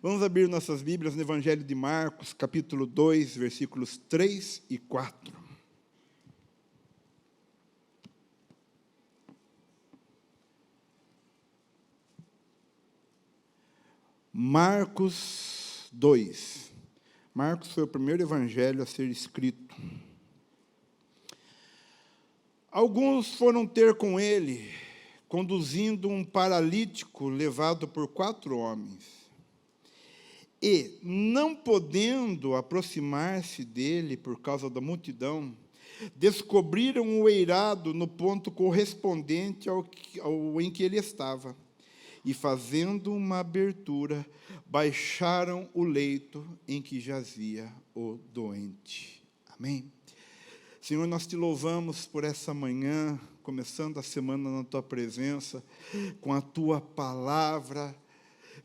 Vamos abrir nossas Bíblias no Evangelho de Marcos, capítulo 2, versículos 3 e 4. Marcos 2. Marcos foi o primeiro evangelho a ser escrito. Alguns foram ter com ele, conduzindo um paralítico levado por 4 homens. E, não podendo aproximar-se dele por causa da multidão, descobriram o eirado no ponto correspondente ao em que ele estava. E, fazendo uma abertura, baixaram o leito em que jazia o doente. Amém? Senhor, nós te louvamos por essa manhã, começando a semana na Tua presença, com a Tua palavra.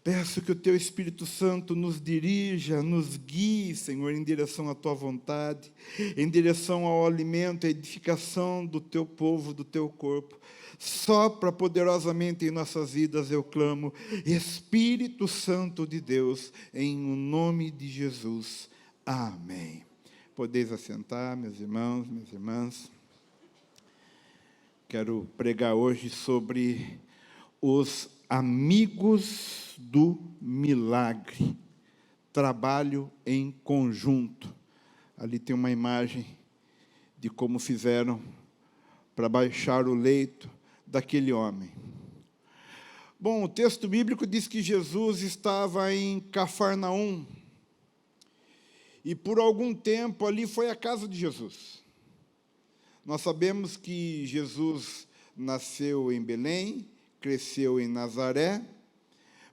Peço que o Teu Espírito Santo nos dirija, nos guie, Senhor, em direção à Tua vontade, em direção ao alimento, à edificação do Teu povo, do Teu corpo. Sopra poderosamente em nossas vidas, eu clamo, Espírito Santo de Deus, em nome de Jesus. Amém. Podeis assentar, meus irmãos, minhas irmãs. Quero pregar hoje sobre os amigos do milagre. Trabalho em conjunto. Ali tem uma imagem de como fizeram para baixar o leito daquele homem. Bom, o texto bíblico diz que Jesus estava em Cafarnaum, e por algum tempo ali foi a casa de Jesus. Nós sabemos que Jesus nasceu em Belém, cresceu em Nazaré,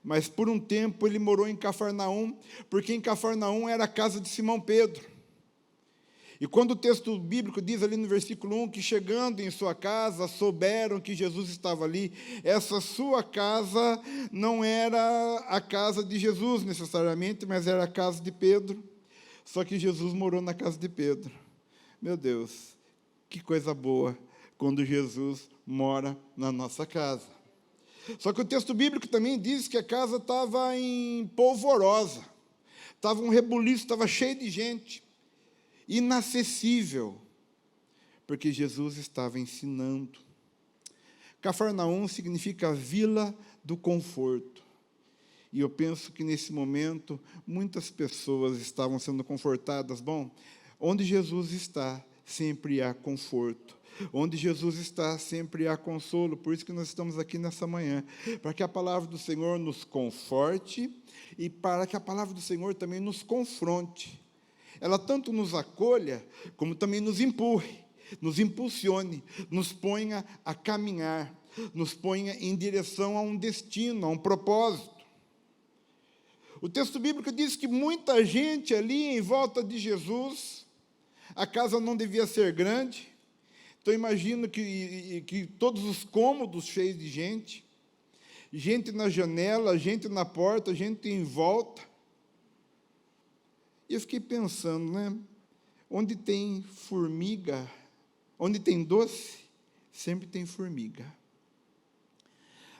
mas por um tempo ele morou em Cafarnaum, porque em Cafarnaum era a casa de Simão Pedro. E quando o texto bíblico diz ali no versículo 1, que chegando em sua casa, souberam que Jesus estava ali, essa sua casa não era a casa de Jesus necessariamente, mas era a casa de Pedro. Só que Jesus morou na casa de Pedro. Meu Deus, que coisa boa quando Jesus mora na nossa casa. Só que o texto bíblico também diz que a casa estava em polvorosa, estava um rebuliço, estava cheio de gente, inacessível, porque Jesus estava ensinando. Cafarnaum significa vila do conforto. E eu penso que nesse momento muitas pessoas estavam sendo confortadas. Bom, onde Jesus está, sempre há conforto. Onde Jesus está, sempre há consolo. Por isso que nós estamos aqui nessa manhã, para que a palavra do Senhor nos conforte e para que a palavra do Senhor também nos confronte. Ela tanto nos acolha, como também nos empurre, nos impulsione, nos ponha a caminhar, nos ponha em direção a um destino, a um propósito. O texto bíblico diz que muita gente ali em volta de Jesus, a casa não devia ser grande, então imagino que todos os cômodos cheios de gente, gente na janela, gente na porta, gente em volta. E eu fiquei pensando, né? Onde tem formiga, onde tem doce, sempre tem formiga.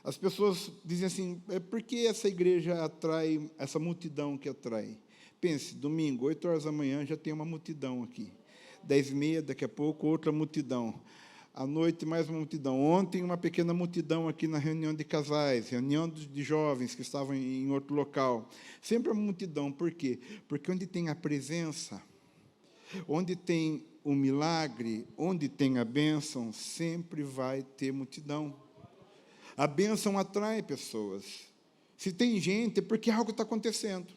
As pessoas dizem assim, por que essa igreja atrai, essa multidão que atrai? Pense, domingo, 8 horas da manhã, já tem uma multidão aqui. 10h30, daqui a pouco, outra multidão. À noite, mais uma multidão. Ontem, uma pequena multidão aqui na reunião de casais, reunião de jovens que estavam em outro local. Sempre uma multidão. Por quê? Porque onde tem a presença, onde tem o milagre, onde tem a bênção, sempre vai ter multidão. A bênção atrai pessoas. Se tem gente, é porque algo está acontecendo.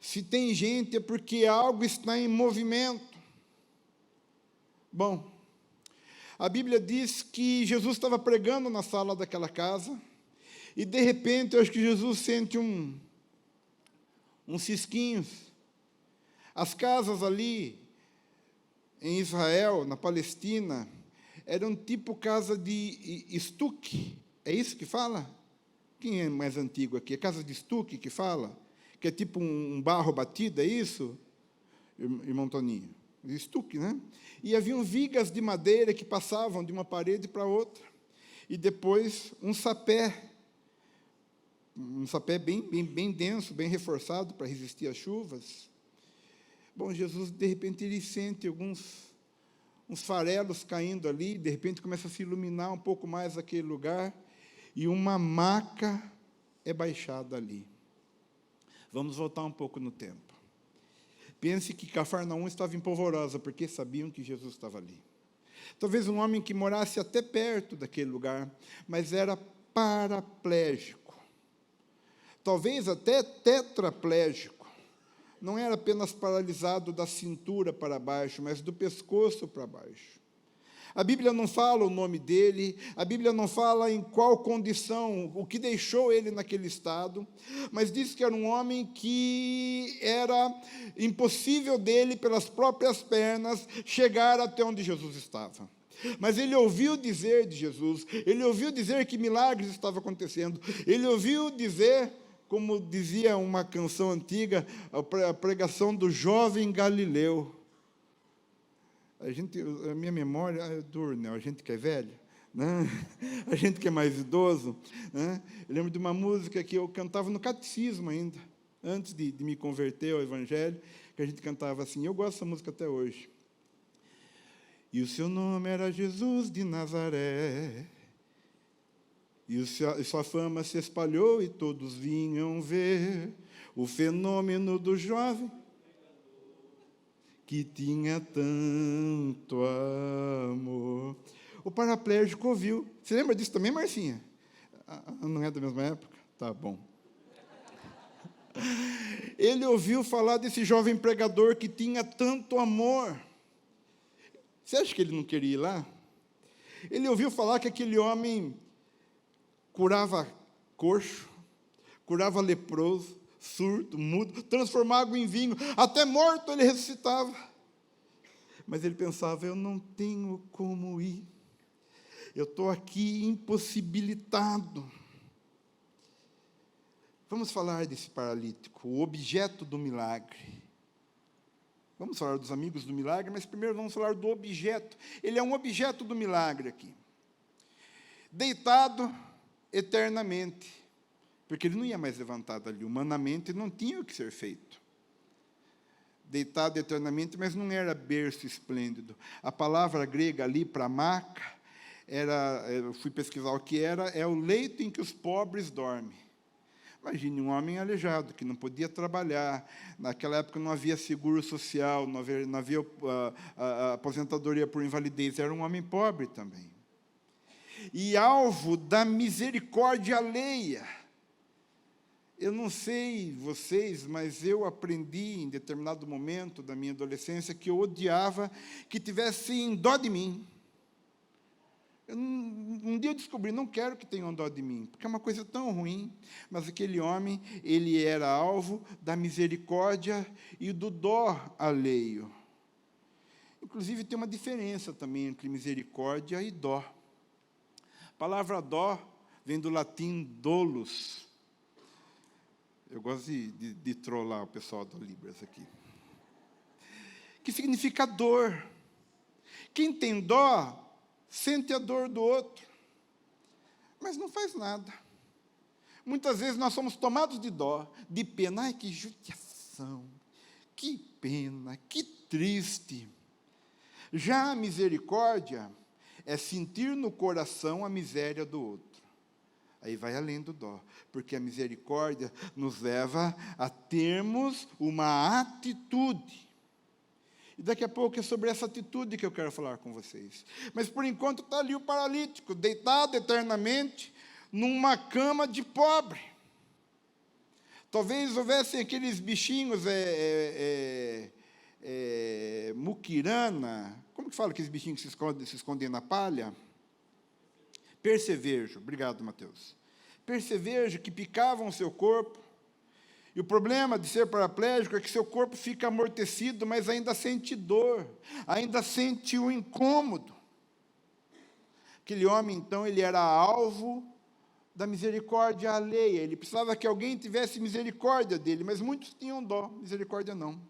Se tem gente, é porque algo está em movimento. Bom, a Bíblia diz que Jesus estava pregando na sala daquela casa, e de repente, eu acho que Jesus sente uns cisquinhos. As casas ali, em Israel, na Palestina, eram tipo casa de estuque. É isso que fala? Quem é mais antigo aqui? É casa de estuque que fala? Que é tipo um barro batido, é isso, irmão Toninho? Estuque, né? E haviam vigas de madeira que passavam de uma parede para outra. E depois um sapé um sapé bem denso, bem reforçado para resistir às chuvas. Bom, Jesus, de repente, ele sente uns farelos caindo ali, de repente começa a se iluminar um pouco mais aquele lugar, e uma maca é baixada ali. Vamos voltar um pouco no tempo. Pense que Cafarnaum estava em polvorosa, porque sabiam que Jesus estava ali. Talvez um homem que morasse até perto daquele lugar, mas era paraplégico. Talvez até tetraplégico. Não era apenas paralisado da cintura para baixo, mas do pescoço para baixo. A Bíblia não fala o nome dele, a Bíblia não fala em qual condição, o que deixou ele naquele estado, mas diz que era um homem que era impossível dele, pelas próprias pernas, chegar até onde Jesus estava. Mas ele ouviu dizer de Jesus, ele ouviu dizer que milagres estavam acontecendo, ele ouviu dizer, como dizia uma canção antiga, a pregação do jovem Galileu. A minha memória é dura, né? A gente que é velho, né? A gente que é mais idoso, né? Eu lembro de uma música que eu cantava no catecismo ainda, antes de me converter ao Evangelho, que a gente cantava assim, eu gosto dessa música até hoje. E o seu nome era Jesus de Nazaré, e sua fama se espalhou e todos vinham ver o fenômeno do jovem que tinha tanto amor. O paraplégico ouviu. Você lembra disso também, Marcinha? Não é da mesma época? Tá bom. Ele ouviu falar desse jovem pregador que tinha tanto amor. Você acha que ele não queria ir lá? Ele ouviu falar que aquele homem curava coxo, curava leproso, surdo, mudo, transformava água em vinho, até morto ele ressuscitava. Mas ele pensava, eu não tenho como ir, eu estou aqui impossibilitado. Vamos falar desse paralítico, o objeto do milagre. Vamos falar dos amigos do milagre, mas primeiro vamos falar do objeto. Ele é um objeto do milagre aqui. Deitado eternamente. Porque ele não ia mais levantar dali, humanamente não tinha o que ser feito. Deitado eternamente, mas não era berço esplêndido. A palavra grega ali para maca, eu fui pesquisar o que era, é o leito em que os pobres dormem. Imagine um homem aleijado, que não podia trabalhar, naquela época não havia seguro social, não havia aposentadoria por invalidez, era um homem pobre também. E alvo da misericórdia alheia. Eu não sei vocês, mas eu aprendi em determinado momento da minha adolescência que eu odiava que tivessem dó de mim. Um dia eu descobri, não quero que tenham dó de mim, porque é uma coisa tão ruim, mas aquele homem, ele era alvo da misericórdia e do dó alheio. Inclusive, tem uma diferença também entre misericórdia e dó. A palavra dó vem do latim dolus. Eu gosto de trollar o pessoal do Libras aqui. Que significa dor. Quem tem dó, sente a dor do outro, mas não faz nada. Muitas vezes nós somos tomados de dó, de pena. Ai, que judiação, que pena, que triste. Já a misericórdia é sentir no coração a miséria do outro. Aí vai além do dó, porque a misericórdia nos leva a termos uma atitude. E daqui a pouco é sobre essa atitude que eu quero falar com vocês. Mas, por enquanto, está ali o paralítico, deitado eternamente, numa cama de pobre. Talvez houvessem aqueles bichinhos, muquirana, como que fala aqueles bichinhos que se escondem na palha? Percevejo, obrigado, Mateus. Percevejo que picavam o seu corpo, e o problema de ser paraplégico é que seu corpo fica amortecido, mas ainda sente dor, ainda sente o incômodo. Aquele homem, então, ele era alvo da misericórdia alheia, ele precisava que alguém tivesse misericórdia dele, mas muitos tinham dó, misericórdia não.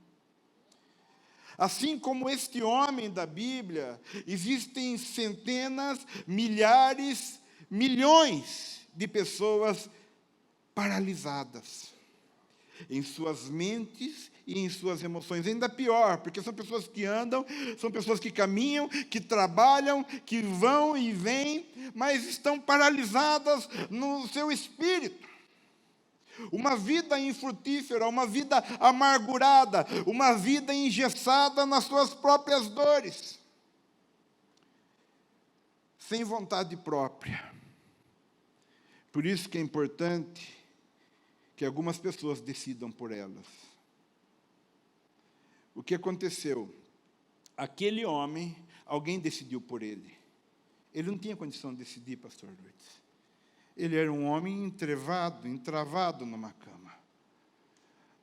Assim como este homem da Bíblia, existem centenas, milhares, milhões de pessoas paralisadas em suas mentes e em suas emoções. Ainda pior, porque são pessoas que andam, são pessoas que caminham, que trabalham, que vão e vêm, mas estão paralisadas no seu espírito. Uma vida infrutífera, uma vida amargurada, uma vida engessada nas suas próprias dores, sem vontade própria. Por isso que é importante que algumas pessoas decidam por elas. O que aconteceu? Aquele homem, alguém decidiu por ele. Ele não tinha condição de decidir, pastor Luiz. Ele era um homem entravado numa cama.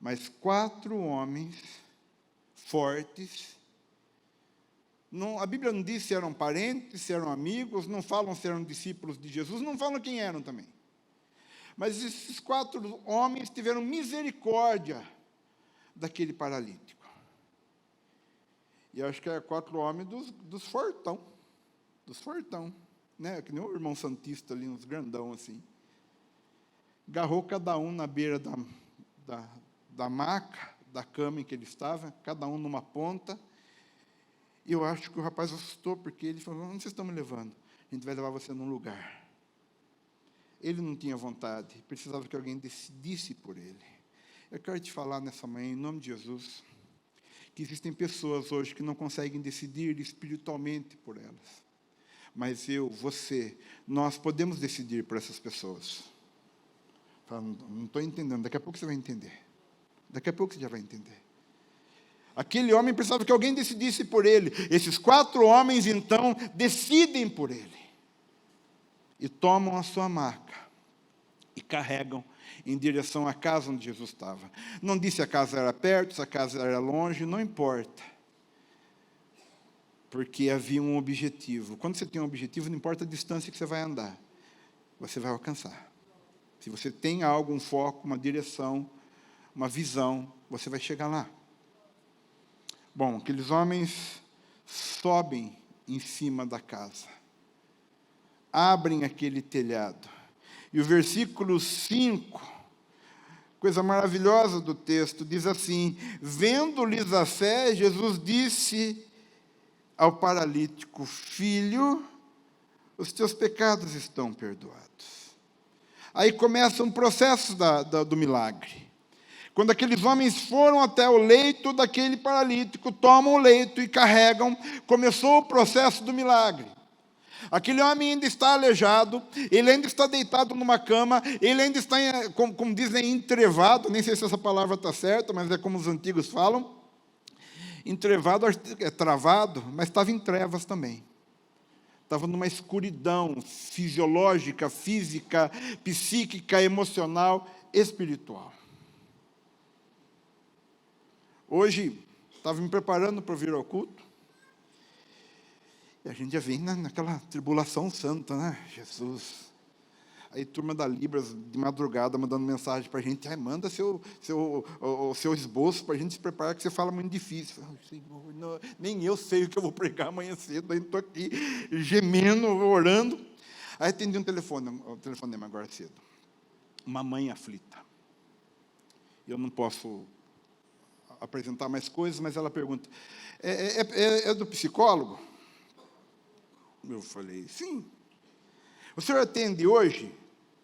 Mas 4 homens fortes, a Bíblia não diz se eram parentes, se eram amigos, não falam se eram discípulos de Jesus, não falam quem eram também. Mas esses 4 homens tiveram misericórdia daquele paralítico. E eu acho que eram 4 homens dos fortão, né? Que nem o irmão santista ali, uns grandão assim. Agarrou cada um na beira da maca, da cama em que ele estava, cada um numa ponta. E eu acho que o rapaz assustou, porque ele falou: onde vocês estão me levando? A gente vai levar você num lugar. Ele não tinha vontade, precisava que alguém decidisse por ele. Eu quero te falar nessa manhã, em nome de Jesus, que existem pessoas hoje que não conseguem decidir espiritualmente por elas. Mas você, nós podemos decidir por essas pessoas. Não estou entendendo, daqui a pouco você vai entender. Daqui a pouco você já vai entender. Aquele homem precisava que alguém decidisse por ele. Esses 4 homens, então, decidem por ele. E tomam a sua maca e carregam em direção à casa onde Jesus estava. Não disse se a casa era perto, se a casa era longe, não importa. Porque havia um objetivo. Quando você tem um objetivo, não importa a distância que você vai andar, você vai alcançar. Se você tem algo, um foco, uma direção, uma visão, você vai chegar lá. Bom, aqueles homens sobem em cima da casa, abrem aquele telhado. E o versículo 5, coisa maravilhosa do texto, diz assim: vendo-lhes a fé, Jesus disse ao paralítico: filho, os teus pecados estão perdoados. Aí começa um processo do milagre. Quando aqueles homens foram até o leito daquele paralítico, tomam o leito e carregam, começou o processo do milagre. Aquele homem ainda está aleijado, ele ainda está deitado numa cama, ele ainda está, como dizem, entrevado, nem sei se essa palavra está certa, mas é como os antigos falam. Entrevado é travado, mas estava em trevas também. Estava numa escuridão fisiológica, física, psíquica, emocional, espiritual. Hoje, estava me preparando para vir ao culto, e a gente já vem naquela tribulação santa, né? Jesus. Aí, turma da Libras, de madrugada, mandando mensagem para a gente: manda o seu esboço para a gente se preparar, que você fala muito difícil. Senhor, não, nem eu sei o que eu vou pregar amanhã cedo, aí estou aqui gemendo, orando. Aí atendi um telefonema agora cedo. Uma mãe aflita. Eu não posso apresentar mais coisas, mas ela pergunta: é do psicólogo? Eu falei: sim. O senhor atende hoje?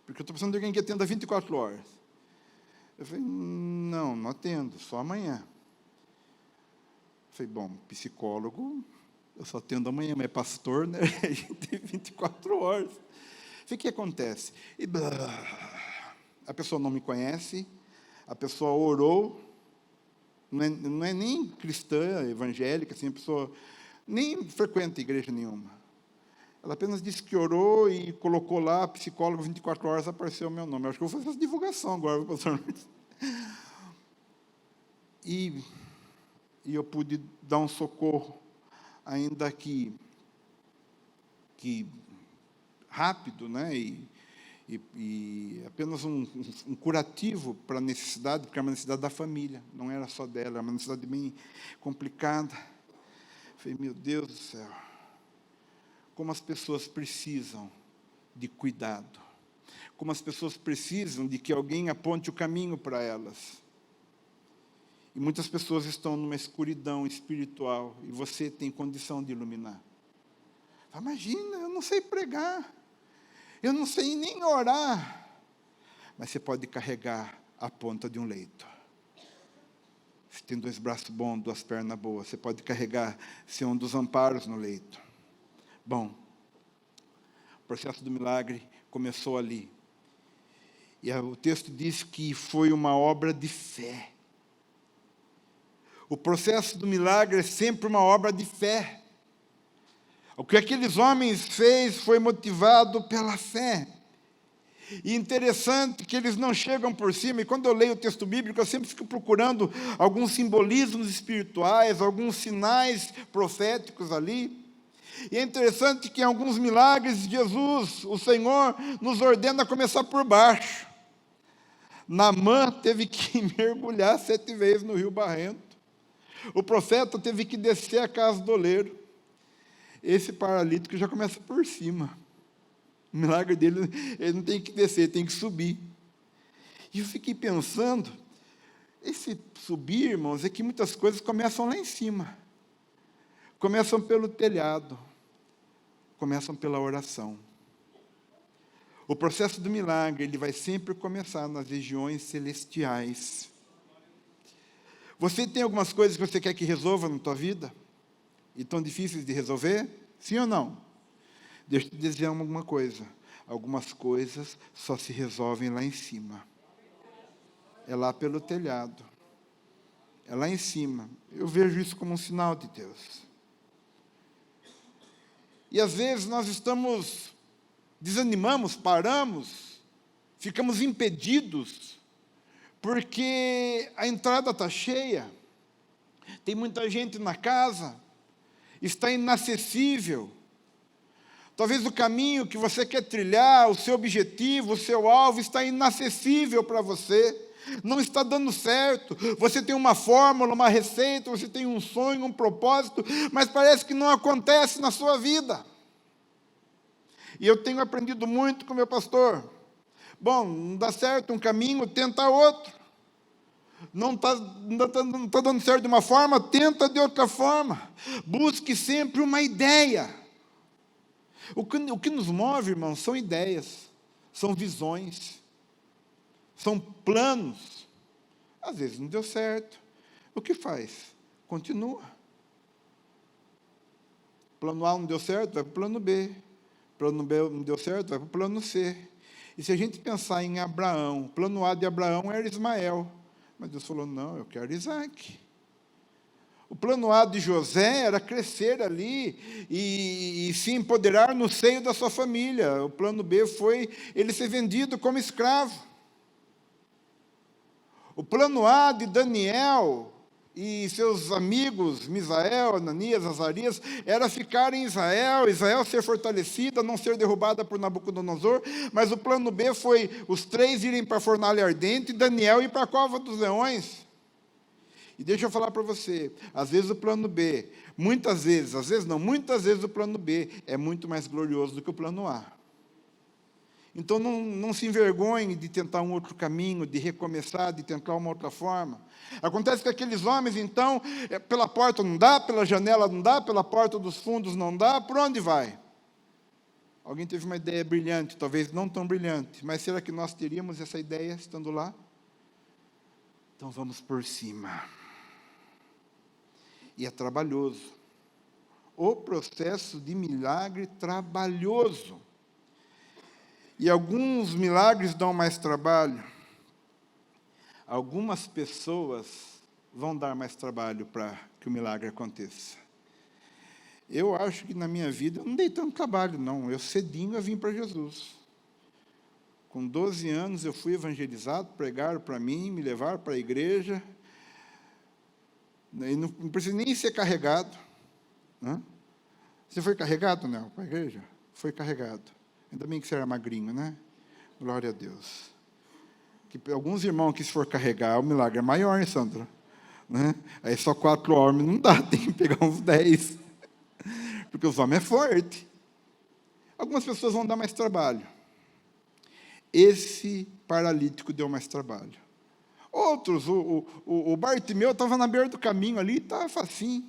Porque eu estou precisando de alguém que atenda 24 horas. Eu falei: não atendo, só amanhã. Eu falei: bom, psicólogo, eu só atendo amanhã, mas é pastor, né? A gente tem 24 horas. Eu falei: o que acontece? E a pessoa não me conhece, a pessoa orou, não é nem cristã, evangélica, assim, a pessoa nem frequenta igreja nenhuma. Ela apenas disse que orou e colocou lá, psicólogo 24 horas, apareceu o meu nome. Eu acho que eu vou fazer essa divulgação agora, pastor. E eu pude dar um socorro, ainda que rápido, né? E apenas um curativo para a necessidade, porque era uma necessidade da família, não era só dela, era uma necessidade bem complicada. Falei: meu Deus do céu, como as pessoas precisam de cuidado. como as pessoas precisam de que alguém aponte o caminho para elas. E muitas pessoas estão numa escuridão espiritual e você tem condição de iluminar. Imagina, eu não sei pregar, eu não sei nem orar, mas você pode carregar a ponta de um leito. Você tem 2 braços bons, 2 pernas boas, você pode carregar, ser um dos amparos no leito. Bom, o processo do milagre começou ali. E o texto diz que foi uma obra de fé. O processo do milagre é sempre uma obra de fé. O que aqueles homens fez foi motivado pela fé. E interessante que eles não chegam por cima, e quando eu leio o texto bíblico, eu sempre fico procurando alguns simbolismos espirituais, alguns sinais proféticos ali. E é interessante que em alguns milagres, Jesus, o Senhor, nos ordena a começar por baixo. Naamã teve que mergulhar 7 vezes no rio barrento. O profeta teve que descer a casa do oleiro. Esse paralítico já começa por cima. O milagre dele, ele não tem que descer, tem que subir. E eu fiquei pensando, esse subir, irmãos, é que muitas coisas começam lá em cima. Começam pelo telhado. Começam pela oração. O processo do milagre, ele vai sempre começar nas regiões celestiais. Você tem algumas coisas que você quer que resolva na tua vida? E tão difíceis de resolver? Sim ou não? Deixa eu te dizer alguma coisa. Algumas coisas só se resolvem lá em cima. É lá pelo telhado. É lá em cima. Eu vejo isso como um sinal de Deus. E às vezes nós desanimamos, paramos, ficamos impedidos, porque a entrada está cheia, tem muita gente na casa, está inacessível. Talvez o caminho que você quer trilhar, o seu objetivo, o seu alvo, está inacessível para você, não está dando certo. Você tem uma fórmula, uma receita, você tem um sonho, um propósito, mas parece que não acontece na sua vida. E eu tenho aprendido muito com meu pastor. Bom, não dá certo um caminho, tenta outro. Não está dando certo de uma forma, tenta de outra forma. Busque sempre uma ideia. O que nos move, irmãos, são ideias, são visões, são planos. Às vezes não deu certo. O que faz? Continua. Plano A não deu certo, vai para o plano B. Plano B não deu certo, vai para o plano C. E se a gente pensar em Abraão, o plano A de Abraão era Ismael. Mas Deus falou, não, eu quero Isaac. O plano A de José era crescer ali e se empoderar no seio da sua família. O plano B foi ele ser vendido como escravo. O plano A de Daniel e seus amigos, Misael, Ananias, Azarias, era ficar em Israel ser fortalecida, não ser derrubada por Nabucodonosor, mas o plano B foi os 3 irem para a fornalha ardente e Daniel ir para a cova dos leões. E deixa eu falar para você, às vezes o plano B, muitas vezes o plano B é muito mais glorioso do que o plano A. Então não se envergonhe de tentar um outro caminho, de recomeçar, de tentar uma outra forma. Acontece que aqueles homens, então, pela porta não dá, pela janela não dá, pela porta dos fundos não dá, por onde vai? Alguém teve uma ideia brilhante, talvez não tão brilhante, mas será que nós teríamos essa ideia estando lá? Então vamos por cima. E é trabalhoso. O processo de milagre trabalhoso. E alguns milagres dão mais trabalho. Algumas pessoas vão dar mais trabalho para que o milagre aconteça. Eu acho que na minha vida eu não dei tanto trabalho, não. Eu cedinho eu vim para Jesus. Com 12 anos eu fui evangelizado, pregaram para mim, me levaram para a igreja. E não precisa nem ser carregado. Né? Você foi carregado, Nel, para a igreja? Foi carregado. Ainda bem que você era magrinho, né? Glória a Deus. Que alguns irmãos que se for carregar, o milagre é maior, hein, Sandra? Né? Aí só 4 homens não dá, tem que pegar uns 10. Porque os homens é forte. Algumas pessoas vão dar mais trabalho. Esse paralítico deu mais trabalho. Outros, o Bartimeu estava na beira do caminho ali, estava facinho.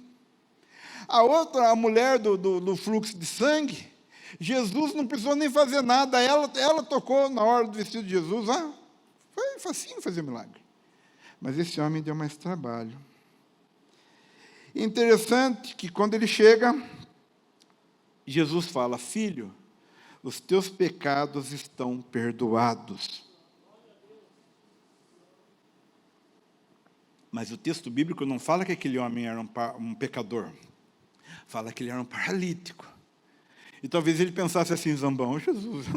A outra, a mulher do fluxo de sangue, Jesus não precisou nem fazer nada, ela tocou na hora do vestido de Jesus, foi facinho fazer milagre. Mas esse homem deu mais trabalho. Interessante que quando ele chega, Jesus fala: filho, os teus pecados estão perdoados. Mas o texto bíblico não fala que aquele homem era um pecador. Fala que ele era um paralítico. E talvez ele pensasse assim, zambão: Jesus,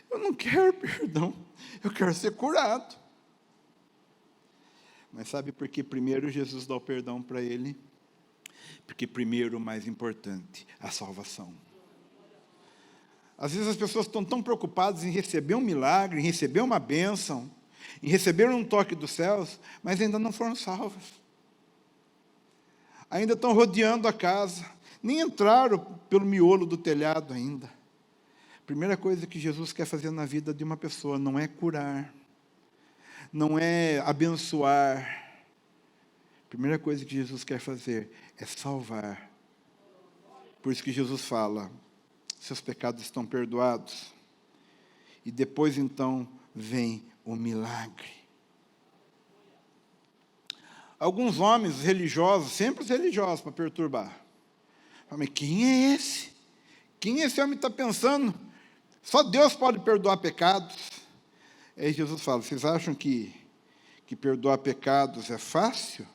eu não quero perdão, eu quero ser curado. Mas sabe por que primeiro Jesus dá o perdão para ele? Porque primeiro, o mais importante, a salvação. Às vezes as pessoas estão tão preocupadas em receber um milagre, em receber uma bênção, em receber um toque dos céus, mas ainda não foram salvas. Ainda estão rodeando a casa, nem entraram pelo miolo do telhado ainda. A primeira coisa que Jesus quer fazer na vida de uma pessoa não é curar, não é abençoar. A primeira coisa que Jesus quer fazer é salvar. Por isso que Jesus fala: seus pecados estão perdoados. E depois então vem o milagre. Alguns homens religiosos, sempre os religiosos para perturbar. Mas quem é esse? Quem esse homem está pensando? Só Deus pode perdoar pecados. Aí Jesus fala: vocês acham que perdoar pecados é fácil?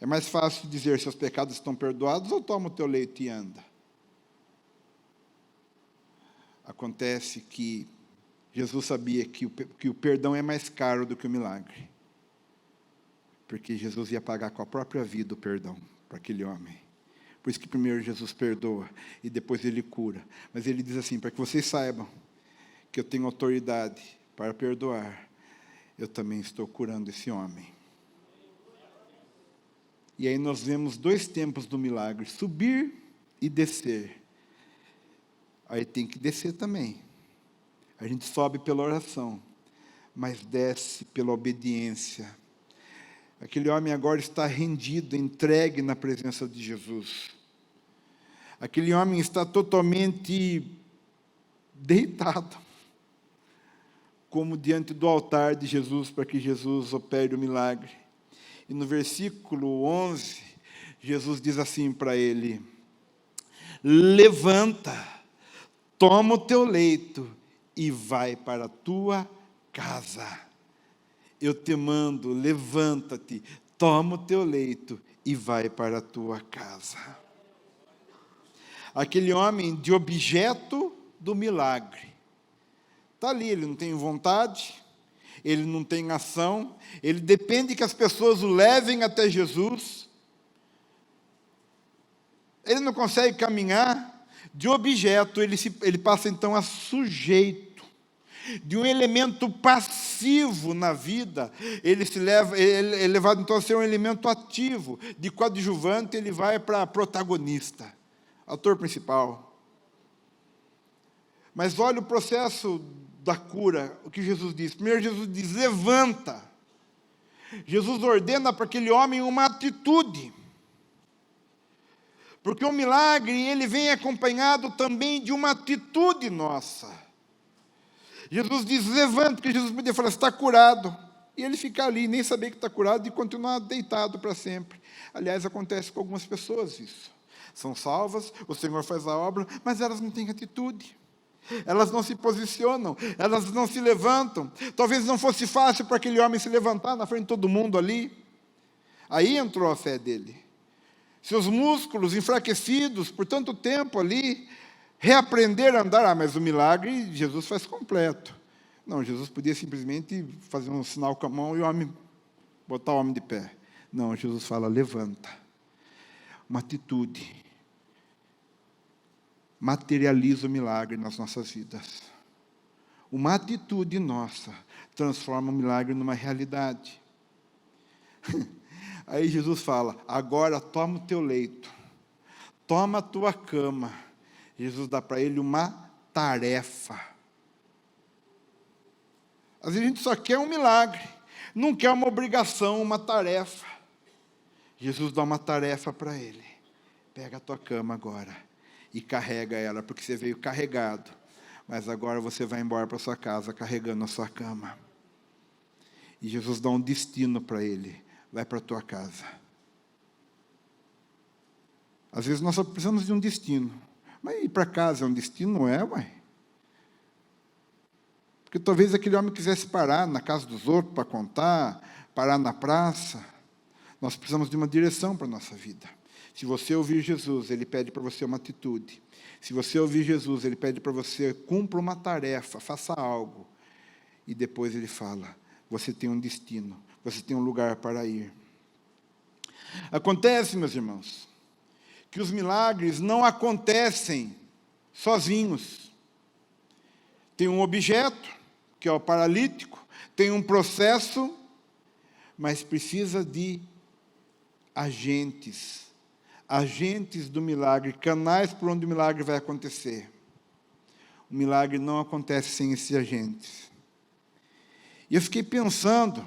É mais fácil dizer seus pecados estão perdoados ou toma o teu leito e anda? Acontece que Jesus sabia que o perdão é mais caro do que o milagre. Porque Jesus ia pagar com a própria vida o perdão para aquele homem. Por isso que primeiro Jesus perdoa e depois ele cura. Mas ele diz assim: para que vocês saibam que eu tenho autoridade para perdoar, eu também estou curando esse homem. E aí nós vemos dois tempos do milagre: subir e descer. Aí tem que descer também. A gente sobe pela oração, mas desce pela obediência. Aquele homem agora está rendido, entregue na presença de Jesus. Aquele homem está totalmente deitado, como diante do altar de Jesus, para que Jesus opere o milagre. E no versículo 11, Jesus diz assim para ele: levanta, toma o teu leito e vai para a tua casa. Eu te mando, levanta-te, toma o teu leito e vai para a tua casa. Aquele homem de objeto do milagre está ali, ele não tem vontade, ele não tem ação, ele depende que as pessoas o levem até Jesus. Ele não consegue caminhar. De objeto, ele passa então a sujeito. De um elemento passivo na vida, ele é levado então a ser um elemento ativo. De coadjuvante, ele vai para protagonista, ator principal. Mas olha o processo da cura, o que Jesus diz. Primeiro Jesus diz: levanta. Jesus ordena para aquele homem uma atitude. Porque o milagre, ele vem acompanhado também de uma atitude nossa. Jesus diz: levanta, porque Jesus podia falar: está curado. E ele fica ali, nem saber que está curado, e continuar deitado para sempre. Aliás, acontece com algumas pessoas isso. São salvas, o Senhor faz a obra, mas elas não têm atitude. Elas não se posicionam, elas não se levantam. Talvez não fosse fácil para aquele homem se levantar na frente de todo mundo ali. Aí entrou a fé dele. Seus músculos enfraquecidos por tanto tempo ali, reaprender a andar. Mas o milagre Jesus faz completo. Não, Jesus podia simplesmente fazer um sinal com a mão e botar o homem de pé. Não, Jesus fala: levanta. Uma atitude materializa o milagre nas nossas vidas. Uma atitude nossa transforma o milagre numa realidade. Aí Jesus fala: agora toma o teu leito, toma a tua cama. Jesus dá para ele uma tarefa. Às vezes a gente só quer um milagre, não quer uma obrigação, uma tarefa. Jesus dá uma tarefa para ele. Pega a tua cama agora e carrega ela, porque você veio carregado. Mas agora você vai embora para sua casa carregando a sua cama. E Jesus dá um destino para ele. Vai para a tua casa. Às vezes nós só precisamos de um destino. Mas ir para casa é um destino, não é, ué? Porque talvez aquele homem quisesse parar na casa dos outros para contar, parar na praça. Nós precisamos de uma direção para a nossa vida. Se você ouvir Jesus, Ele pede para você uma atitude. Se você ouvir Jesus, Ele pede para você, cumpra uma tarefa, faça algo. E depois Ele fala, você tem um destino, você tem um lugar para ir. Acontece, meus irmãos, que os milagres não acontecem sozinhos. Tem um objeto, que é o paralítico, tem um processo, mas precisa de agentes do milagre, canais por onde o milagre vai acontecer. O milagre não acontece sem esses agentes. E eu fiquei pensando,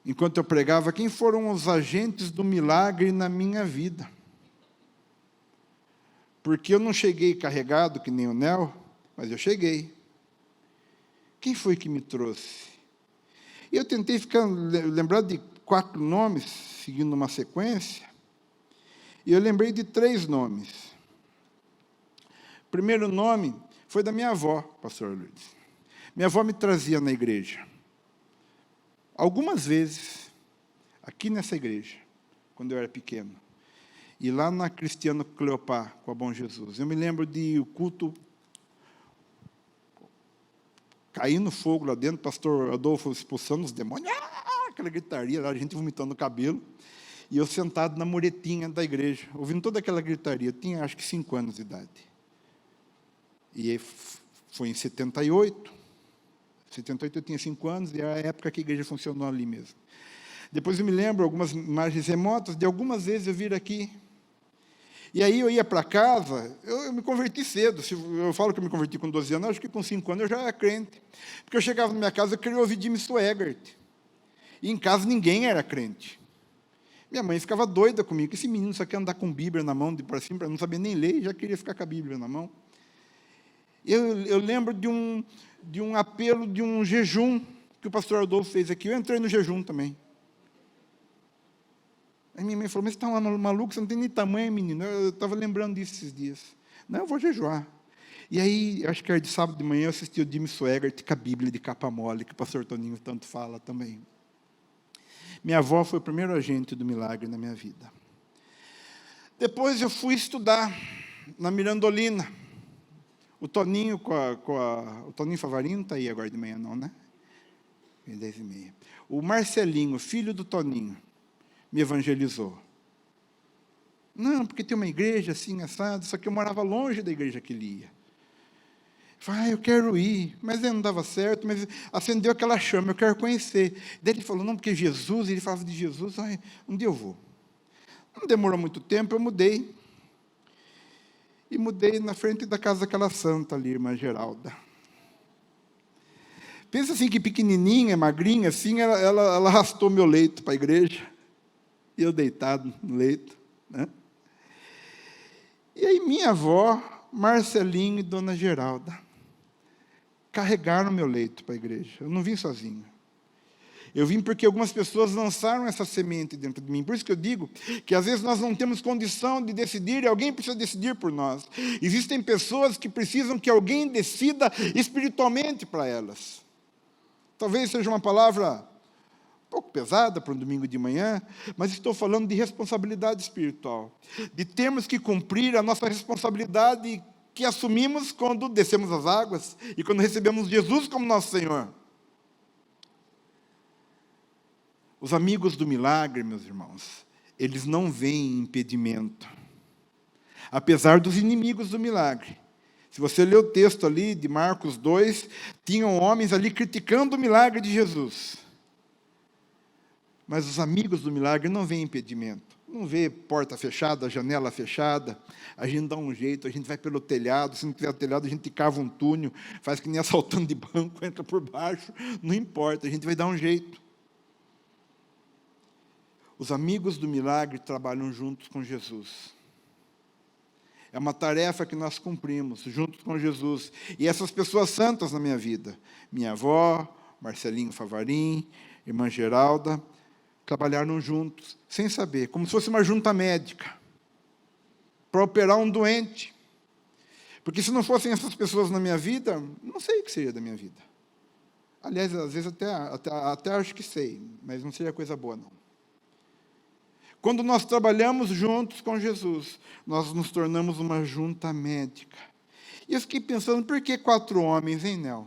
enquanto eu pregava, quem foram os agentes do milagre na minha vida? Porque eu não cheguei carregado que nem o Nel, mas eu cheguei. Quem foi que me trouxe? E eu tentei lembrar de 4 nomes, seguindo uma sequência, e eu lembrei de 3 nomes. O primeiro nome foi da minha avó, pastor Lourdes. Minha avó me trazia na igreja. Algumas vezes, aqui nessa igreja, quando eu era pequeno, e lá na Cristiano Cleopá, com a Bom Jesus. Eu me lembro de o culto caindo fogo lá dentro, o pastor Adolfo expulsando os demônios, aquela gritaria, a gente vomitando o cabelo, e eu sentado na muretinha da igreja, ouvindo toda aquela gritaria. Eu tinha, acho que, 5 anos de idade. E foi em 78. 78 eu tinha 5 anos, e é a época que a igreja funcionou ali mesmo. Depois eu me lembro, algumas imagens remotas, de algumas vezes eu vir aqui. E aí eu ia para casa, eu me converti cedo. Eu falo que eu me converti com 12 anos, acho que com 5 anos eu já era crente. Porque eu chegava na minha casa, eu queria ouvir Jimmy Swaggart. E em casa ninguém era crente. Minha mãe ficava doida comigo, que esse menino só quer andar com Bíblia na mão, de para cima, não sabia nem ler, já queria ficar com a Bíblia na mão. Eu lembro de um apelo, de um jejum, que o pastor Adolfo fez aqui. Eu entrei no jejum também. Aí minha mãe falou, mas você está maluco, você não tem nem tamanho, menino. Eu estava lembrando disso esses dias. Não, eu vou jejuar. E aí, acho que era de sábado de manhã, eu assisti o Jimmy Swaggart com a Bíblia de capa mole, que o pastor Toninho tanto fala também. Minha avó foi o primeiro agente do milagre na minha vida. Depois eu fui estudar na Mirandolina. O Toninho, o Toninho Favarino está aí agora de manhã, não, né? 10h30. O Marcelinho, filho do Toninho, me evangelizou. Não, porque tem uma igreja assim, assado, só que eu morava longe da igreja que ele ia. Eu falei, eu quero ir, mas não dava certo, mas acendeu aquela chama, eu quero conhecer. Daí ele falou, não, porque Jesus, ele falava de Jesus, um dia eu vou. Não demorou muito tempo, eu mudei. E mudei na frente da casa daquela santa ali, irmã Geralda. Pensa assim, que pequenininha, magrinha, assim, ela arrastou meu leito para a igreja. E eu deitado no leito, né? E aí minha avó, Marcelinho e Dona Geralda, carregaram meu leito para a igreja. Eu não vim sozinho. Eu vim porque algumas pessoas lançaram essa semente dentro de mim. Por isso que eu digo que às vezes nós não temos condição de decidir, e alguém precisa decidir por nós. Existem pessoas que precisam que alguém decida espiritualmente para elas. Talvez seja uma palavra um pouco pesada para um domingo de manhã, mas estou falando de responsabilidade espiritual. De termos que cumprir a nossa responsabilidade que assumimos quando descemos as águas e quando recebemos Jesus como nosso Senhor. Os amigos do milagre, meus irmãos, eles não veem impedimento. Apesar dos inimigos do milagre. Se você ler o texto ali de Marcos 2, tinham homens ali criticando o milagre de Jesus. Mas os amigos do milagre não veem impedimento. não vê porta fechada, janela fechada, a gente dá um jeito, a gente vai pelo telhado, se não tiver telhado, a gente cava um túnel, faz que nem assaltando de banco, entra por baixo, não importa, a gente vai dar um jeito. Os amigos do milagre trabalham juntos com Jesus. É uma tarefa que nós cumprimos, juntos com Jesus. E essas pessoas santas na minha vida, minha avó, Marcelinho Favarim, irmã Geralda, trabalharam juntos, sem saber, como se fosse uma junta médica, para operar um doente. Porque se não fossem essas pessoas na minha vida, não sei o que seria da minha vida. Aliás, às vezes até acho que sei, mas não seria coisa boa, não. Quando nós trabalhamos juntos com Jesus, nós nos tornamos uma junta médica. E eu fiquei pensando, por que 4 homens, hein, Nel?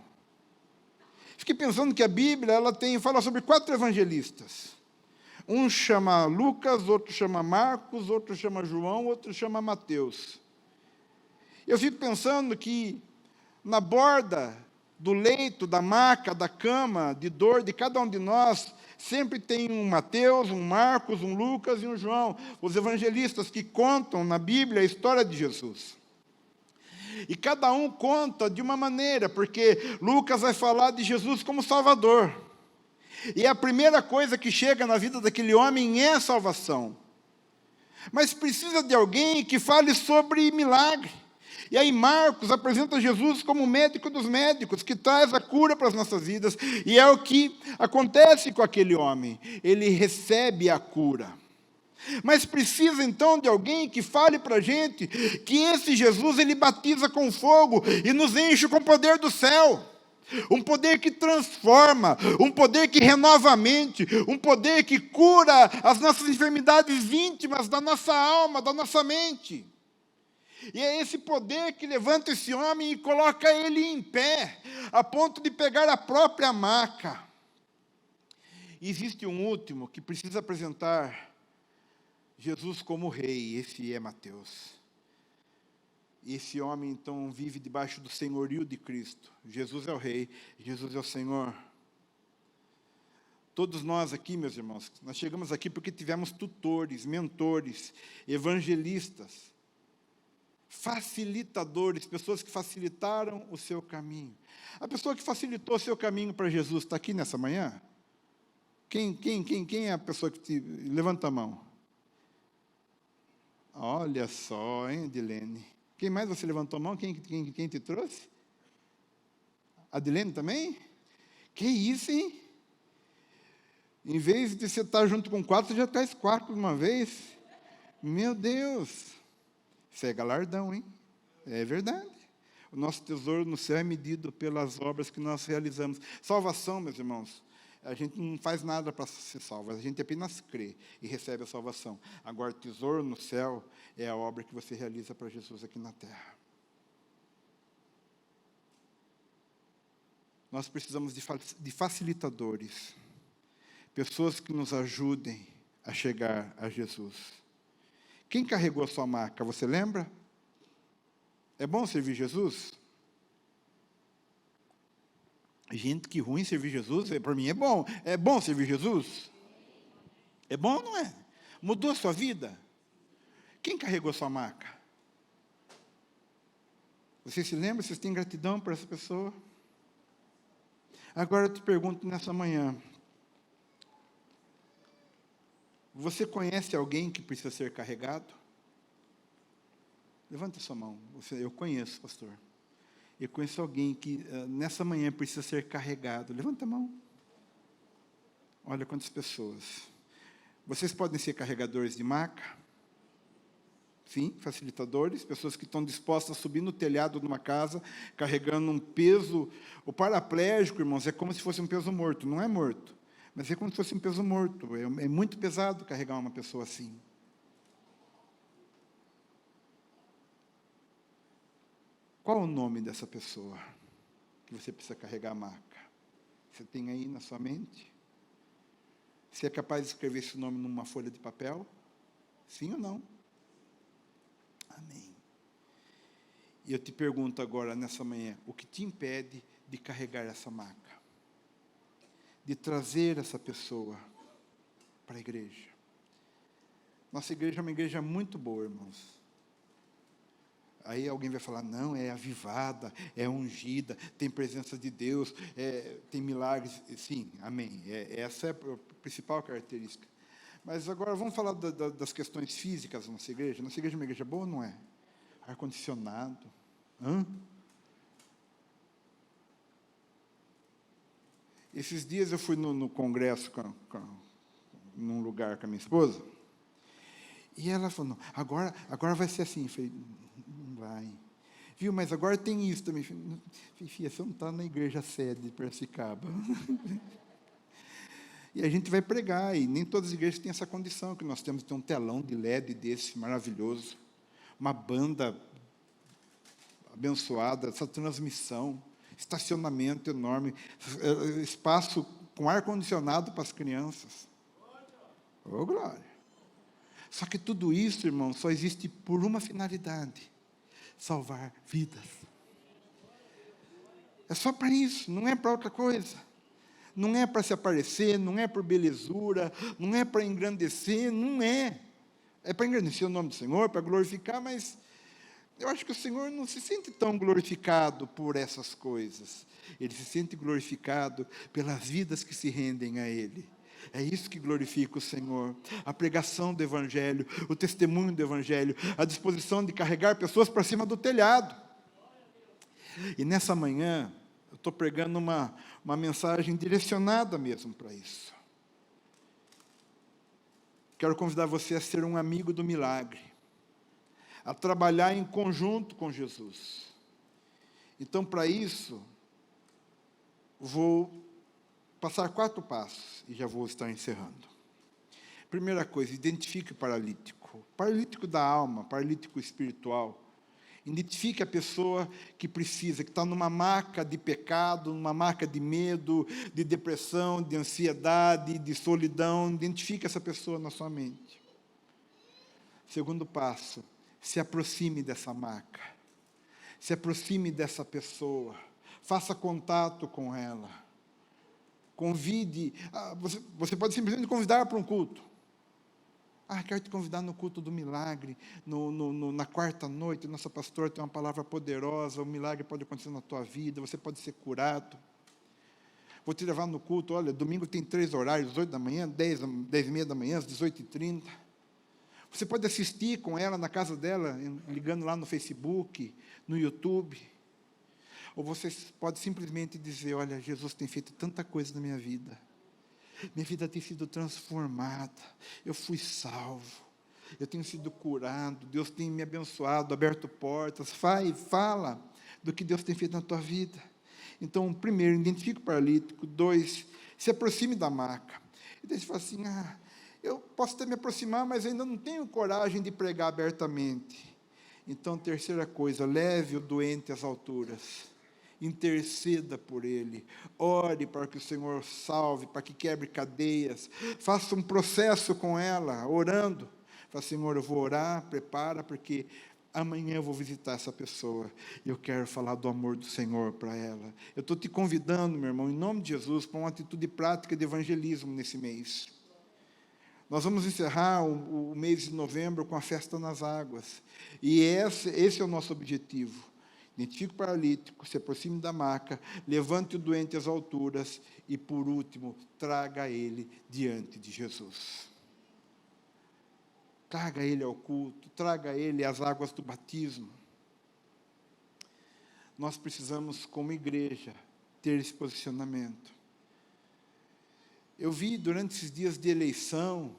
Fiquei pensando que a Bíblia fala sobre 4 evangelistas. Um chama Lucas, outro chama Marcos, outro chama João, outro chama Mateus. Eu fico pensando que na borda do leito, da maca, da cama, de dor de cada um de nós, sempre tem um Mateus, um Marcos, um Lucas e um João, os evangelistas que contam na Bíblia a história de Jesus. E cada um conta de uma maneira, porque Lucas vai falar de Jesus como Salvador. E a primeira coisa que chega na vida daquele homem é a salvação. Mas precisa de alguém que fale sobre milagre. E aí Marcos apresenta Jesus como o médico dos médicos, que traz a cura para as nossas vidas. E é o que acontece com aquele homem. Ele recebe a cura. Mas precisa então de alguém que fale para a gente que esse Jesus, ele batiza com fogo e nos enche com o poder do céu. Um poder que transforma, um poder que renova a mente, um poder que cura as nossas enfermidades íntimas da nossa alma, da nossa mente. E é esse poder que levanta esse homem e coloca ele em pé, a ponto de pegar a própria maca. E existe um último que precisa apresentar Jesus como rei, esse é Mateus. E esse homem, então, vive debaixo do senhorio de Cristo. Jesus é o rei, Jesus é o Senhor. Todos nós aqui, meus irmãos, nós chegamos aqui porque tivemos tutores, mentores, evangelistas, facilitadores, pessoas que facilitaram o seu caminho. A pessoa que facilitou o seu caminho para Jesus está aqui nessa manhã? Quem é a pessoa que te... Levanta a mão. Olha só, hein, Adilene? Quem mais você levantou a mão? Quem te trouxe? Adilene também? Que isso, hein? Em vez de você estar junto com 4, você já traz 4 de uma vez. Meu Deus! Isso é galardão, hein? É verdade. O nosso tesouro no céu é medido pelas obras que nós realizamos. Salvação, meus irmãos, a gente não faz nada para ser salvo, a gente apenas crê e recebe a salvação. Agora, tesouro no céu é a obra que você realiza para Jesus aqui na terra. Nós precisamos de facilitadores, pessoas que nos ajudem a chegar a Jesus. Quem carregou a sua maca, você lembra? É bom servir Jesus? Gente, que ruim servir Jesus, para mim é bom. É bom servir Jesus? É bom ou não é? Mudou a sua vida? Quem carregou a sua maca? Você se lembra? Vocês têm gratidão por essa pessoa? Agora eu te pergunto nessa manhã. Você conhece alguém que precisa ser carregado? Levanta sua mão. Eu conheço, pastor. Eu conheço alguém que nessa manhã precisa ser carregado. Levanta a mão. Olha quantas pessoas. Vocês podem ser carregadores de maca? Sim, facilitadores, pessoas que estão dispostas a subir no telhado de uma casa, carregando um peso. O paraplégico, irmãos, é como se fosse um peso morto. Não é morto, mas é como se fosse um peso morto. É muito pesado carregar uma pessoa assim. Qual o nome dessa pessoa que você precisa carregar a maca? Você tem aí na sua mente? Você é capaz de escrever esse nome numa folha de papel? Sim ou não? Amém. E eu te pergunto agora, nessa manhã, o que te impede de carregar essa maca? De trazer essa pessoa para a igreja? Nossa igreja é uma igreja muito boa, irmãos. Aí alguém vai falar, não, é avivada, é ungida, tem presença de Deus, tem milagres. Sim, amém. Essa é a principal característica. Mas agora vamos falar das questões físicas da nossa igreja. Nossa igreja é uma igreja boa ou não é? Ar-condicionado. Esses dias eu fui no congresso, num lugar com a minha esposa, e ela falou, não, agora vai ser assim. Eu falei, não vai. Viu, mas agora tem isso também. Filha, você não está na igreja sede de Piracicaba. E a gente vai pregar, e nem todas as igrejas têm essa condição, que nós temos que ter um telão de LED desse, maravilhoso, uma banda abençoada, essa transmissão, estacionamento enorme, espaço com ar-condicionado para as crianças. Ô, glória! Só que tudo isso, irmão, só existe por uma finalidade: salvar vidas. É só para isso, não é para outra coisa. Não é para se aparecer, não é por belezura, não é para engrandecer, não é. É para engrandecer o nome do Senhor, para glorificar, mas eu acho que o Senhor não se sente tão glorificado por essas coisas. Ele se sente glorificado pelas vidas que se rendem a Ele. É isso que glorifica o Senhor. A pregação do Evangelho, o testemunho do Evangelho, a disposição de carregar pessoas para cima do telhado. E nessa manhã, eu estou pregando uma mensagem direcionada mesmo para isso. Quero convidar você a ser um amigo do milagre, a trabalhar em conjunto com Jesus. Então, para isso, vou passar 4 passos e já vou estar encerrando. Primeira coisa, identifique o paralítico. Paralítico da alma, paralítico espiritual. Identifique a pessoa que precisa, que está numa maca de pecado, numa maca de medo, de depressão, de ansiedade, de solidão. Identifique essa pessoa na sua mente. Segundo passo, se aproxime dessa maca. Se aproxime dessa pessoa. Faça contato com ela. Convide. Você pode simplesmente convidar para um culto. Quero te convidar no culto do milagre, na quarta noite, nossa pastora tem uma palavra poderosa, o milagre pode acontecer na tua vida, você pode ser curado. Vou te levar no culto, olha, domingo tem 3 horários, 8 da manhã, 10h30 da manhã, às 18h30. Você pode assistir com ela na casa dela, ligando lá no Facebook, no YouTube. Ou você pode simplesmente dizer, olha, Jesus tem feito tanta coisa na minha vida. Minha vida tem sido transformada, eu fui salvo, eu tenho sido curado, Deus tem me abençoado, aberto portas. Fala do que Deus tem feito na tua vida. Então, primeiro, identifique o paralítico. 2, se aproxime da maca. E daí você fala assim, eu posso até me aproximar, mas ainda não tenho coragem de pregar abertamente. Então, terceira coisa, leve o doente às alturas. Interceda por ele, ore para que o Senhor salve, para que quebre cadeias, faça um processo com ela, orando. Fala, Senhor, eu vou orar, prepara, porque amanhã eu vou visitar essa pessoa, e eu quero falar do amor do Senhor para ela. Eu estou te convidando, meu irmão, em nome de Jesus, para uma atitude prática de evangelismo nesse mês. Nós vamos encerrar o mês de novembro com a festa nas águas, e esse é o nosso objetivo. Identifique o paralítico, se aproxime da maca, levante o doente às alturas e, por último, traga ele diante de Jesus. Traga ele ao culto, traga ele às águas do batismo. Nós precisamos, como igreja, ter esse posicionamento. Eu vi durante esses dias de eleição,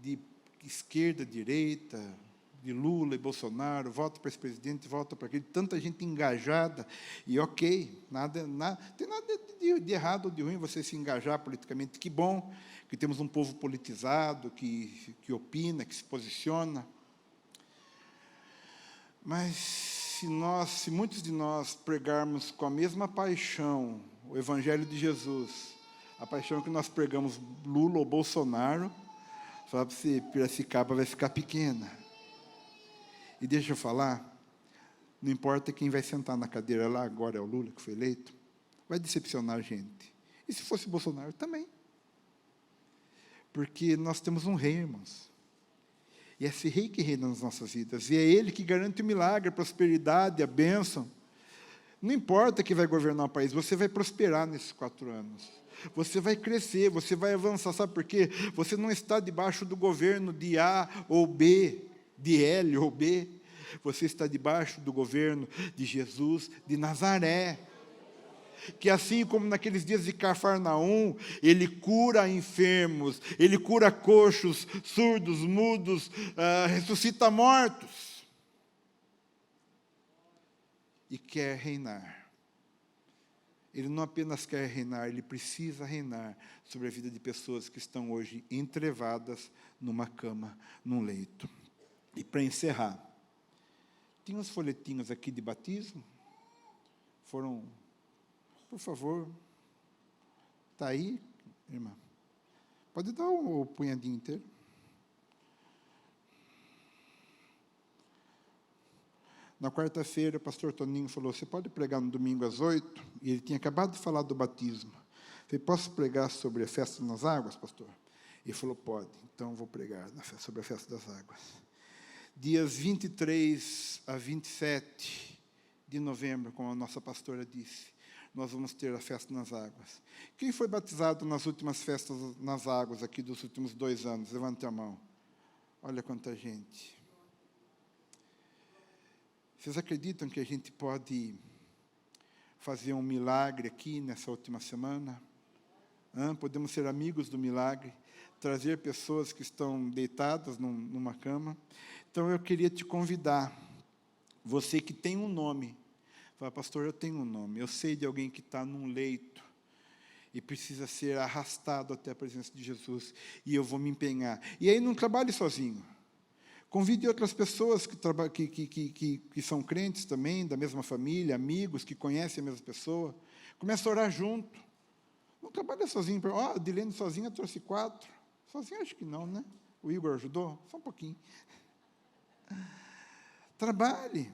de esquerda, direita, de Lula e Bolsonaro, volta para esse presidente, volta para aquele, tanta gente engajada, e ok, tem nada de errado ou de ruim você se engajar politicamente, que bom que temos um povo politizado, que opina, que se posiciona, mas se muitos de nós pregarmos com a mesma paixão o Evangelho de Jesus, a paixão que nós pregamos Lula ou Bolsonaro, fala para você, Piracicaba vai ficar pequena. E deixa eu falar, não importa quem vai sentar na cadeira lá, agora é o Lula que foi eleito, vai decepcionar a gente. E se fosse Bolsonaro, também. Porque nós temos um rei, irmãos. E é esse rei que reina nas nossas vidas. E é ele que garante o milagre, a prosperidade, a bênção. Não importa que vai governar o país, você vai prosperar nesses 4 anos. Você vai crescer, você vai avançar. Sabe por quê? Você não está debaixo do governo de A ou B, de L ou B. Você está debaixo do governo de Jesus de Nazaré. Que assim como naqueles dias de Cafarnaum, ele cura enfermos, ele cura coxos, surdos, mudos, ressuscita mortos. E quer reinar. Ele não apenas quer reinar, ele precisa reinar sobre a vida de pessoas que estão hoje entrevadas numa cama, num leito. E para encerrar, tem uns folhetinhos aqui de batismo? Foram, por favor, está aí, irmã? Pode dar o punhadinho inteiro? Na quarta-feira, o pastor Toninho falou, você pode pregar no domingo às 8? E ele tinha acabado de falar do batismo. Eu falei, posso pregar sobre a festa nas águas, pastor? Ele falou, pode. Então, vou pregar sobre a festa das águas. Dias 23 a 27 de novembro, como a nossa pastora disse, nós vamos ter a festa nas águas. Quem foi batizado nas últimas festas nas águas aqui dos últimos 2 anos? Levante a mão. Olha quanta gente. Vocês acreditam que a gente pode fazer um milagre aqui nessa última semana? Podemos ser amigos do milagre, trazer pessoas que estão deitadas numa cama. Então, eu queria te convidar, você que tem um nome, fala, pastor, eu tenho um nome, eu sei de alguém que está num leito e precisa ser arrastado até a presença de Jesus, e eu vou me empenhar. E aí não trabalhe sozinho. Convide outras pessoas que são crentes também, da mesma família, amigos que conhecem a mesma pessoa. Comece a orar junto. Não trabalha sozinho. A Dilene sozinha trouxe 4. Sozinha acho que não, né? O Igor ajudou? Só um pouquinho. Trabalhe.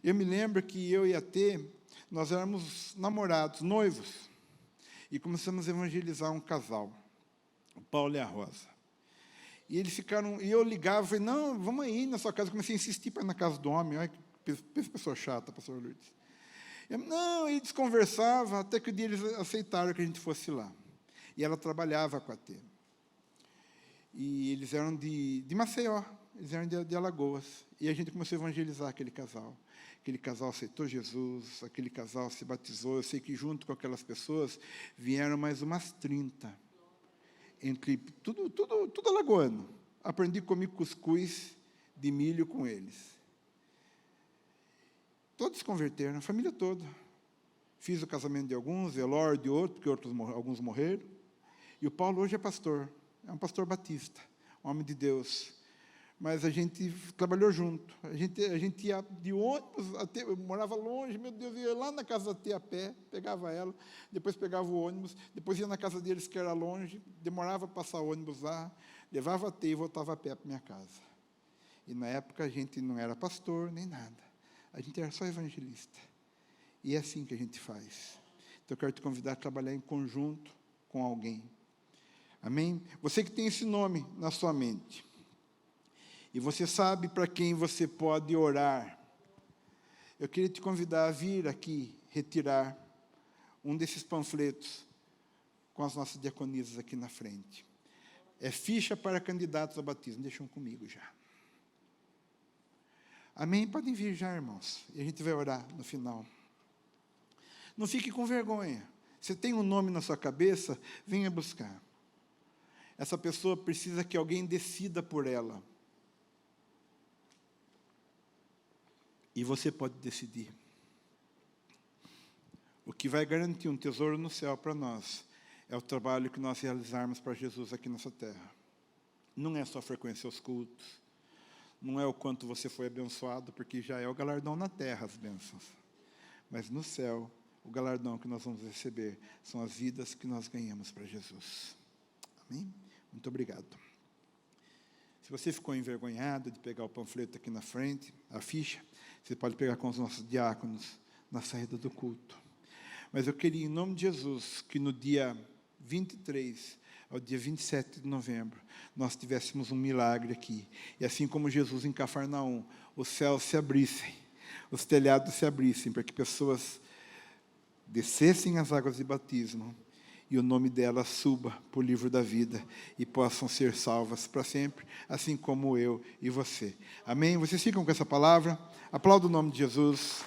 Eu me lembro que eu e a Tê, nós éramos namorados, noivos. E começamos a evangelizar um casal, o Paulo e a Rosa. E eles ficaram, e eu ligava, falei, não, vamos aí na sua casa. Comecei a insistir para ir na casa do homem. Olha que pessoa chata, pastor Lourdes. Não, eles conversavam, até que o dia eles aceitaram que a gente fosse lá. E ela trabalhava com a Tê. E eles eram de Maceió, eles eram de Alagoas. E a gente começou a evangelizar aquele casal. Aquele casal aceitou Jesus, aquele casal se batizou. Eu sei que junto com aquelas pessoas vieram mais umas 30. Entre tudo alagoano. Aprendi a comer cuscuz de milho com eles. Todos se converteram, a família toda. Fiz o casamento de alguns, velório de outros, porque alguns morreram. E o Paulo hoje é pastor, é um pastor batista, um homem de Deus. Mas a gente trabalhou junto. A gente ia de ônibus, eu morava longe, meu Deus, ia lá na casa da tia a pé, pegava ela, depois pegava o ônibus, depois ia na casa deles, que era longe, demorava para passar o ônibus lá, levava a tia e voltava a pé para minha casa. E na época a gente não era pastor, nem nada. A gente era só evangelista. E é assim que a gente faz. Então eu quero te convidar a trabalhar em conjunto com alguém. Amém? Você que tem esse nome na sua mente, e você sabe para quem você pode orar, eu queria te convidar a vir aqui retirar um desses panfletos com as nossas diaconisas aqui na frente. É ficha para candidatos a batismo. Deixam comigo já. Amém? Podem vir já, irmãos. E a gente vai orar no final. Não fique com vergonha. Você tem um nome na sua cabeça, venha buscar. Essa pessoa precisa que alguém decida por ela. E você pode decidir. O que vai garantir um tesouro no céu para nós é o trabalho que nós realizarmos para Jesus aqui nessa terra. Não é só frequência aos cultos, não é o quanto você foi abençoado, porque já é o galardão na terra, as bênçãos. Mas no céu, o galardão que nós vamos receber são as vidas que nós ganhamos para Jesus. Amém? Muito obrigado. Se você ficou envergonhado de pegar o panfleto aqui na frente, a ficha, você pode pegar com os nossos diáconos na saída do culto. Mas eu queria, em nome de Jesus, que no dia 23, ao dia 27 de novembro, nós tivéssemos um milagre aqui. E assim como Jesus em Cafarnaum, os céus se abrissem, os telhados se abrissem, para que pessoas descessem as águas de batismo e o nome delas suba para o livro da vida e possam ser salvas para sempre, assim como eu e você. Amém? Vocês ficam com essa palavra? Aplauda o nome de Jesus.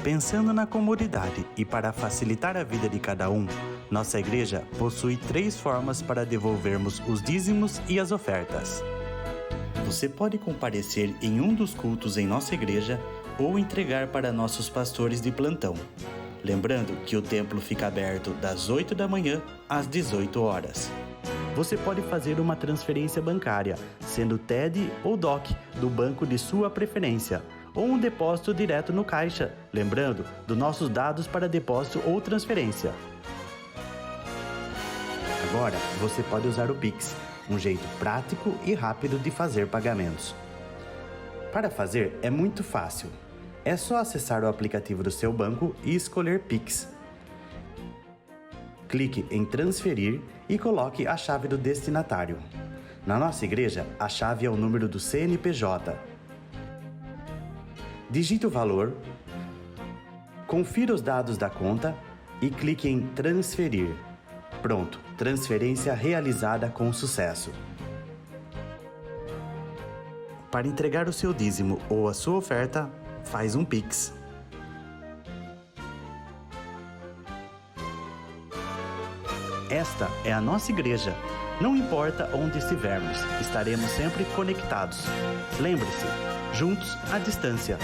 Pensando na comunidade e para facilitar a vida de cada um, nossa igreja possui 3 formas para devolvermos os dízimos e as ofertas. Você pode comparecer em um dos cultos em nossa igreja ou entregar para nossos pastores de plantão. Lembrando que o templo fica aberto das 8 da manhã às 18 horas. Você pode fazer uma transferência bancária, sendo TED ou DOC, do banco de sua preferência, ou um depósito direto no caixa, lembrando dos nossos dados para depósito ou transferência. Agora, você pode usar o Pix, um jeito prático e rápido de fazer pagamentos. Para fazer, é muito fácil. É só acessar o aplicativo do seu banco e escolher Pix. Clique em transferir e coloque a chave do destinatário. Na nossa igreja, a chave é o número do CNPJ. Digite o valor, confira os dados da conta e clique em transferir. Pronto, transferência realizada com sucesso. Para entregar o seu dízimo ou a sua oferta, faz um Pix. Esta é a nossa igreja. Não importa onde estivermos, estaremos sempre conectados. Lembre-se, juntos à distância.